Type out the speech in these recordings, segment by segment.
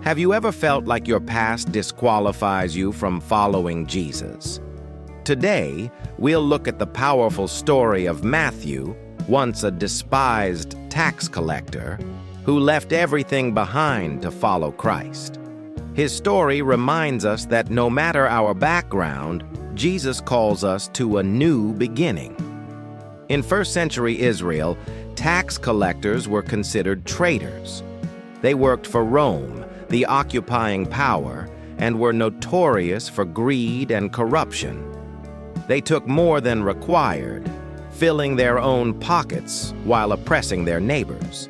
Have you ever felt like your past disqualifies you from following Jesus? Today, we'll look at the powerful story of Matthew, once a despised tax collector, who left everything behind to follow Christ. His story reminds us that no matter our background, Jesus calls us to a new beginning. In first-century Israel, tax collectors were considered traitors. They worked for Rome, the occupying power, and were notorious for greed and corruption. They took more than required, filling their own pockets while oppressing their neighbors.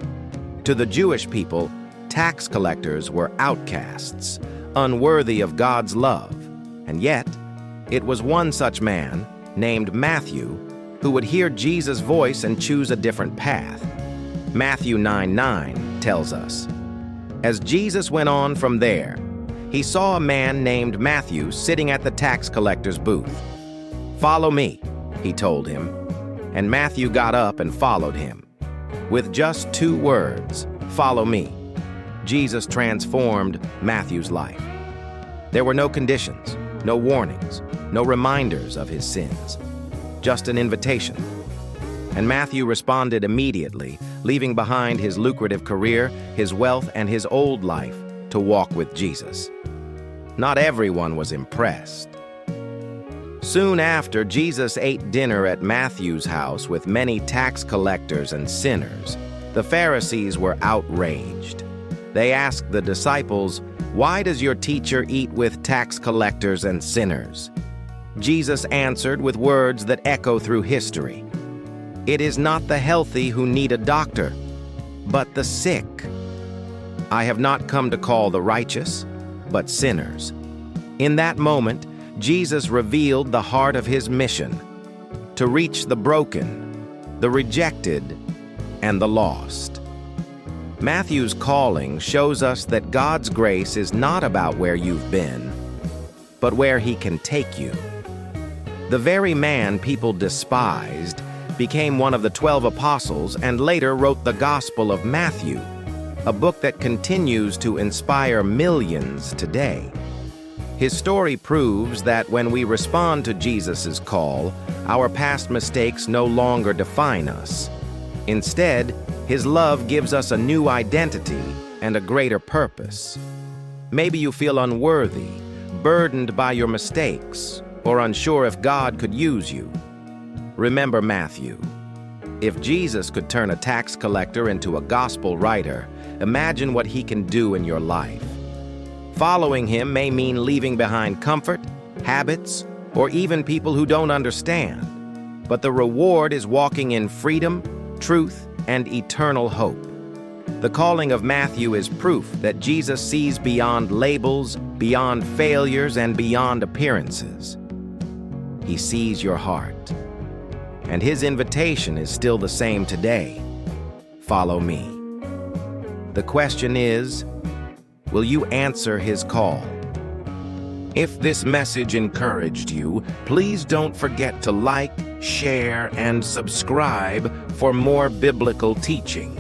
To the Jewish people, tax collectors were outcasts, unworthy of God's love, and yet, it was one such man, named Matthew, who would hear Jesus' voice and choose a different path. Matthew 9:9 tells us, "As Jesus went on from there, he saw a man named Matthew sitting at the tax collector's booth. 'Follow me,' he told him, and Matthew got up and followed him. With just 2 words, 'Follow me,' Jesus transformed Matthew's life. There were no conditions, no warnings, no reminders of his sins, just an invitation. And Matthew responded immediately, leaving behind his lucrative career, his wealth, and his old life to walk with Jesus. Not everyone was impressed. Soon after, Jesus ate dinner at Matthew's house with many tax collectors and sinners. The Pharisees were outraged. They asked the disciples, "Why does your teacher eat with tax collectors and sinners?" Jesus answered with words that echo through history. "It is not the healthy who need a doctor, but the sick. I have not come to call the righteous, but sinners." In that moment, Jesus revealed the heart of his mission: to reach the broken, the rejected, and the lost. Matthew's calling shows us that God's grace is not about where you've been, but where he can take you. The very man people despised became one of the 12 apostles and later wrote the Gospel of Matthew, a book that continues to inspire millions today. His story proves that when we respond to Jesus' call, our past mistakes no longer define us. Instead, his love gives us a new identity and a greater purpose. Maybe you feel unworthy, burdened by your mistakes, or unsure if God could use you. Remember Matthew. If Jesus could turn a tax collector into a gospel writer, imagine what he can do in your life. Following him may mean leaving behind comfort, habits, or even people who don't understand. But the reward is walking in freedom, truth, and eternal hope. The calling of Matthew is proof that Jesus sees beyond labels, beyond failures, and beyond appearances. He sees your heart. And his invitation is still the same today. Follow me. The question is, will you answer his call? If this message encouraged you, please don't forget to like, share, and subscribe for more biblical teaching.